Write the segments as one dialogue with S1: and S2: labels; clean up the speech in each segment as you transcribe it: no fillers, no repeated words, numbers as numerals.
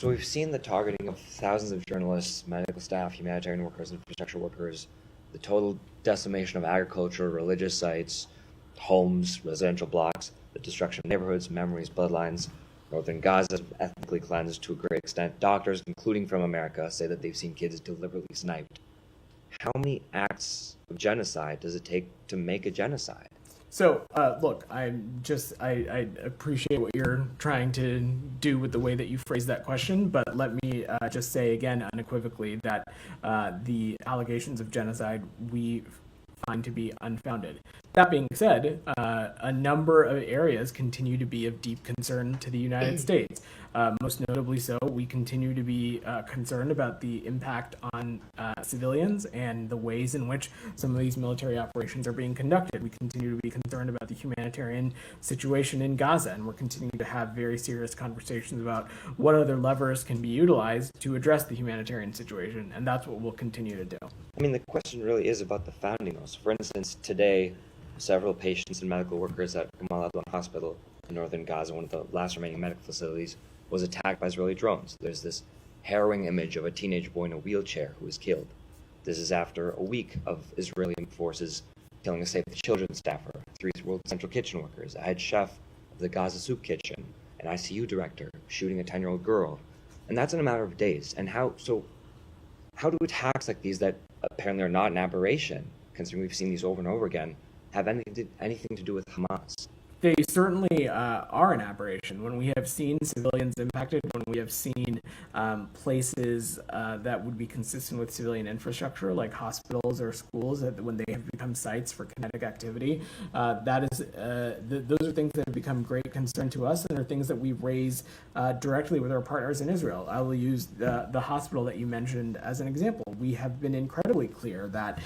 S1: So we've seen the targeting of thousands of journalists, medical staff, humanitarian workers, infrastructure workers, the total decimation of agriculture, religious sites, homes, residential blocks, the destruction of neighborhoods, memories, bloodlines. Northern Gaza ethnically cleansed to a great extent. Doctors, including from America, say that they've seen kids deliberately sniped. How many acts of genocide does it take to make a genocide?
S2: So, look, I appreciate what you're trying to do with the way that you phrase that question, but let me just say again unequivocally that the allegations of genocide we find to be unfounded. That being said, a number of areas continue to be of deep concern to the United States. Most notably so, we continue to be concerned about the impact on civilians and the ways in which some of these military operations are being conducted. We continue to be concerned about the humanitarian situation in Gaza, and we're continuing to have very serious conversations about what other levers can be utilized to address the humanitarian situation, and that's what we'll continue to do.
S1: I mean, the question really is about the founding. So, for instance, today, several patients and medical workers at Gamal Adwan Hospital in northern Gaza, one of the last remaining medical facilities, was attacked by Israeli drones. There's this harrowing image of a teenage boy in a wheelchair who was killed. This is after a week of Israeli forces killing a Save the Children staffer, 3 World Central Kitchen workers, a head chef of the Gaza Soup Kitchen, an ICU director shooting a 10-year-old girl. And that's in a matter of days. And how do attacks like these that apparently are not an aberration, considering we've seen these over and over again, have anything to do with Hamas?
S2: They certainly are an aberration. When we have seen civilians impacted, when we have seen places that would be consistent with civilian infrastructure, like hospitals or schools, when they have become sites for kinetic activity, those are things that have become great concern to us and are things that we raise directly with our partners in Israel. I will use the hospital that you mentioned as an example. We have been incredibly clear that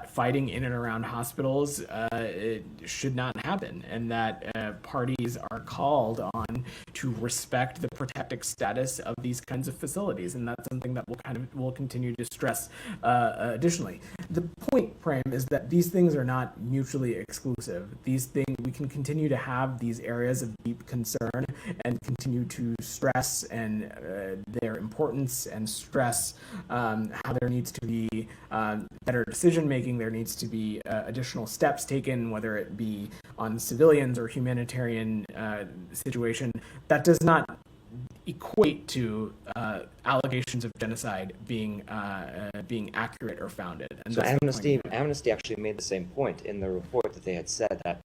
S2: fighting in and around hospitals it should not happen, and that parties are called on to respect the protected status of these kinds of facilities, and that's something that we'll continue to stress additionally. The point, Prem, is that these things are not mutually exclusive. These things, we can continue to have these areas of deep concern and continue to stress and their importance and stress how there needs to be better decision making. There needs to be additional steps taken, whether it be on civilians or humanitarian situation. That does not equate to allegations of genocide being accurate or founded. And
S1: so Amnesty actually made the same point in the report, that they had said that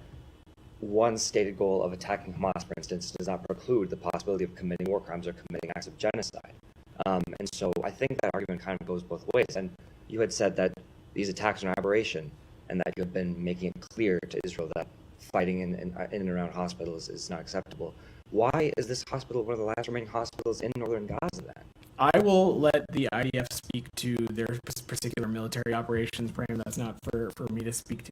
S1: one stated goal of attacking Hamas, for instance, does not preclude the possibility of committing war crimes or committing acts of genocide. And so I think that argument kind of goes both ways. And you had said that these attacks are an aberration, and that you have been making it clear to Israel that fighting in and around hospitals is not acceptable. Why is this hospital one of the last remaining hospitals in northern Gaza then?
S2: I will let the IDF speak to their particular military operations, Prem. That's not for me to speak to.